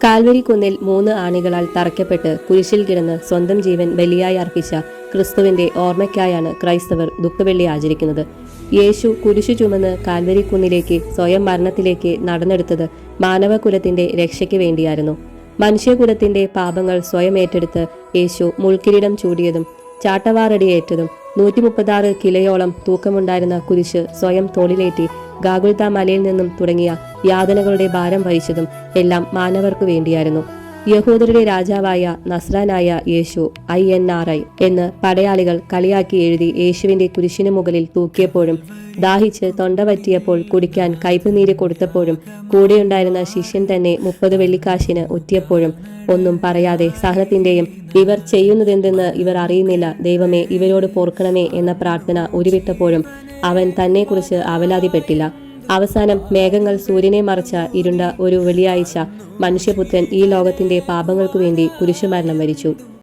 Calvary കുന്നിൽ 3 ആണികളാൽ തറയ്ക്കപ്പെട്ട് കുരിശിൽ കിടന്ന് സ്വന്തം ജീവൻ ബലിയായി അർപ്പിച്ച ക്രിസ്തുവിന്റെ ഓർമ്മയ്ക്കായാണ് ക്രൈസ്തവർ ദുഃഖവെള്ളി ആചരിക്കുന്നത്. യേശു കുരിശു ചുമന്ന് കാൽവരി കുന്നിലേക്ക് സ്വയം മരണത്തിലേക്ക് നടന്നെടുത്തത് മാനവകുലത്തിന്റെ രക്ഷയ്ക്ക് വേണ്ടിയായിരുന്നു. മനുഷ്യകുലത്തിന്റെ പാപങ്ങൾ സ്വയം ഏറ്റെടുത്ത് യേശു മുൾക്കിരീടം ചൂടിയതും ചാട്ടവാറടിയേറ്റതും 136 കിലോയോളം തൂക്കമുണ്ടായിരുന്ന കുരിശ് സ്വയം തോളിലേറ്റി ഗാഗുൽത്ത മലയിൽ നിന്നും തുടങ്ങിയ യാതനകളുടെ ഭാരം വഹിച്ചതും എല്ലാം മാനവർക്കു വേണ്ടിയായിരുന്നു. യഹൂദരുടെ രാജാവായ നസ്രാനായ യേശു INRI എന്ന് പടയാളികൾ കളിയാക്കി എഴുതി യേശുവിന്റെ കുരിശിനു മുകളിൽ തൂക്കിയപ്പോഴും, ദാഹിച്ച് തൊണ്ട പറ്റിയപ്പോൾ കുടിക്കാൻ കയ്പുനീര് കൊടുത്തപ്പോഴും, കൂടെയുണ്ടായിരുന്ന ശിഷ്യൻ തന്നെ 30 വെള്ളിക്കാശിന് ഒറ്റിയപ്പോഴും ഒന്നും പറയാതെ സഹനത്തിന്റെയും ഇവർ ചെയ്യുന്നതെന്തെന്ന് ഇവർ അറിയുന്നില്ല, ദൈവമേ ഇവരോട് പൊറുക്കണമേ എന്ന പ്രാർത്ഥന ഉരുവിട്ടപ്പോഴും അവൻ തന്നെക്കുറിച്ച് അവലാതിപ്പെട്ടില്ല. അവസാനം മേഘങ്ങൾ സൂര്യനെ മറച്ച ഇരുണ്ട ഒരു വെള്ളിയാഴ്ച മനുഷ്യപുത്രൻ ഈ ലോകത്തിന്റെ പാപങ്ങൾക്കു വേണ്ടി കുരിശുമരണം വരിച്ചു.